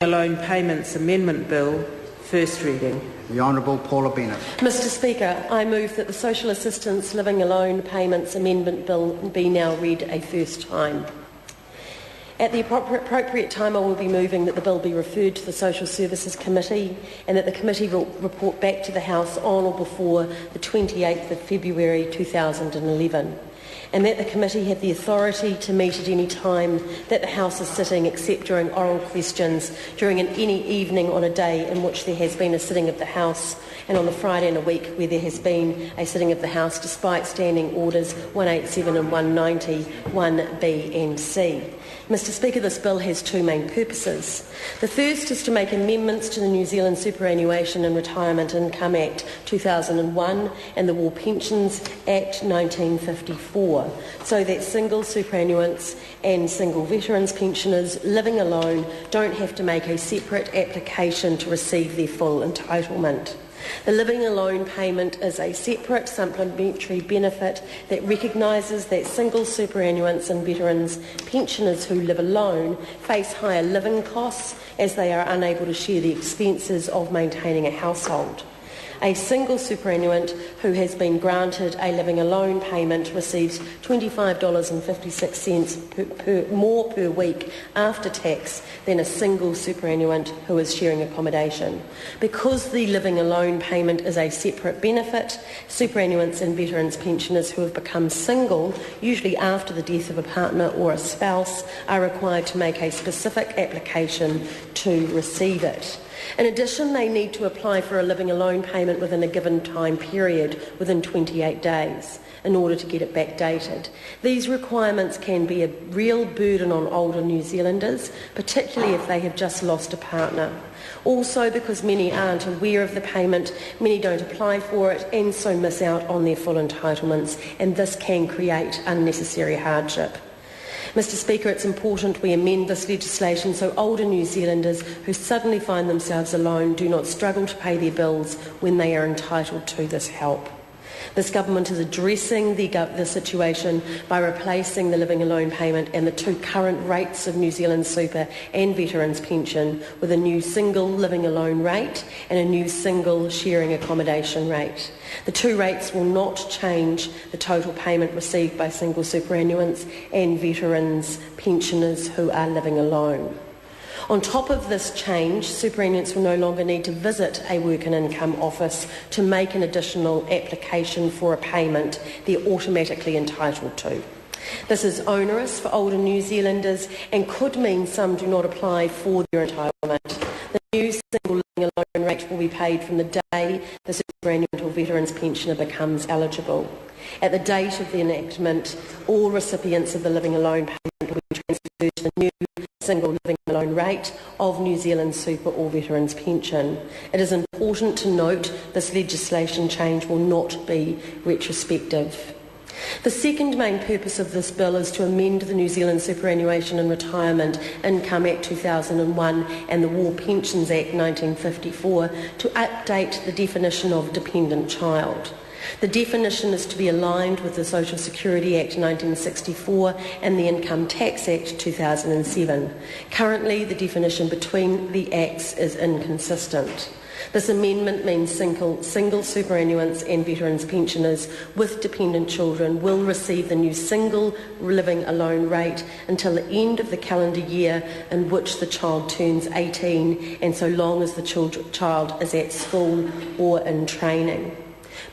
Loan Payments Amendment Bill, first reading. The Honourable Paula Bennett. Mr Speaker, I move that the Social Assistance Living Alone Payments Amendment Bill be now read a first time. At the appropriate time, I will be moving that the bill be referred to the Social Services Committee and that the committee will report back to the House on or before the 28th of February 2011. And that the committee have the authority to meet at any time that the House is sitting, except during oral questions, during any evening on a day in which there has been a sitting of the House, and on the Friday in a week where there has been a sitting of the House, despite Standing Orders 187 and 190, 1B and C. Mr Speaker, this bill has two main purposes. The first is to make amendments to the New Zealand Superannuation and Retirement Income Act 2001 and the War Pensions Act 1954, so that single superannuants and single veterans pensioners living alone don't have to make a separate application to receive their full entitlement. The Living Alone payment is a separate supplementary benefit that recognises that single superannuants and veterans pensioners who live alone face higher living costs as they are unable to share the expenses of maintaining a household. A single superannuant who has been granted a living alone payment receives $25.56 more per week after tax than a single superannuant who is sharing accommodation. Because the living alone payment is a separate benefit, superannuants and veterans pensioners who have become single, usually after the death of a partner or a spouse, are required to make a specific application to receive it. In addition, they need to apply for a living alone payment within a given time period, within 28 days, in order to get it backdated. These requirements can be a real burden on older New Zealanders, particularly if they have just lost a partner. Also, because many aren't aware of the payment, many don't apply for it and so miss out on their full entitlements, and this can create unnecessary hardship. Mr Speaker, it's important we amend this legislation so older New Zealanders who suddenly find themselves alone do not struggle to pay their bills when they are entitled to this help. This government is addressing the situation by replacing the living alone payment and the two current rates of New Zealand super and veterans pension with a new single living alone rate and a new single sharing accommodation rate. The two rates will not change the total payment received by single superannuants and veterans pensioners who are living alone. On top of this change, superannuants will no longer need to visit a work and income office to make an additional application for a payment they're automatically entitled to. This is onerous for older New Zealanders and could mean some do not apply for their entitlement. The new single living alone rate will be paid from the day the superannuant or veterans pensioner becomes eligible. At the date of the enactment, all recipients of the living alone payment will be transferred to the new single living alone rate of New Zealand super or veterans pension. It is important to note this legislation change will not be retrospective. The second main purpose of this bill is to amend the New Zealand Superannuation and Retirement Income Act 2001 and the War Pensions Act 1954 to update the definition of dependent child. The definition is to be aligned with the Social Security Act 1964 and the Income Tax Act 2007. Currently, the definition between the acts is inconsistent. This amendment means single superannuants and veterans pensioners with dependent children will receive the new single living alone rate until the end of the calendar year in which the child turns 18 and so long as the child is at school or in training.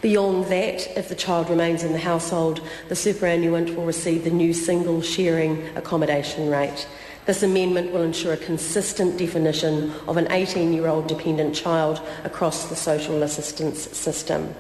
Beyond that, if the child remains in the household, the superannuant will receive the new single sharing accommodation rate. This amendment will ensure a consistent definition of an 18-year-old dependent child across the social assistance system.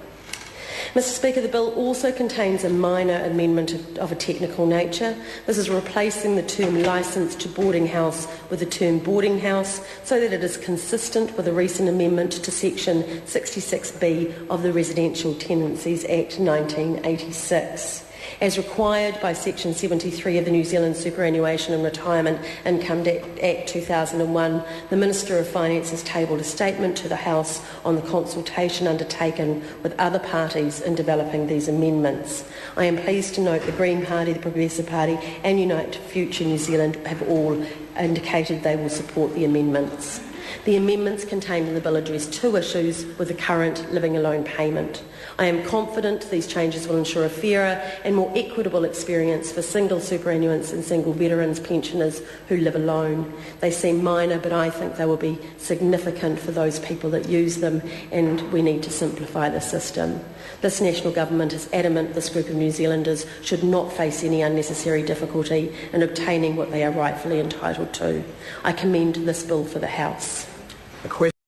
Mr Speaker, the bill also contains a minor amendment of a technical nature. This is replacing the term licensed to boarding house with the term boarding house so that it is consistent with a recent amendment to Section 66B of the Residential Tenancies Act 1986. As required by Section 73 of the New Zealand Superannuation and Retirement Income Act 2001, the Minister of Finance has tabled a statement to the House on the consultation undertaken with other parties in developing these amendments. I am pleased to note the Green Party, the Progressive Party and Unite Future New Zealand have all indicated they will support the amendments. The amendments contained in the bill address two issues with the current living alone payment. I am confident these changes will ensure a fairer and more equitable experience for single superannuants and single veterans pensioners who live alone. They seem minor, but I think they will be significant for those people that use them, and we need to simplify the system. This national government is adamant this group of New Zealanders should not face any unnecessary difficulty in obtaining what they are rightfully entitled to. I commend this bill for the House. A question.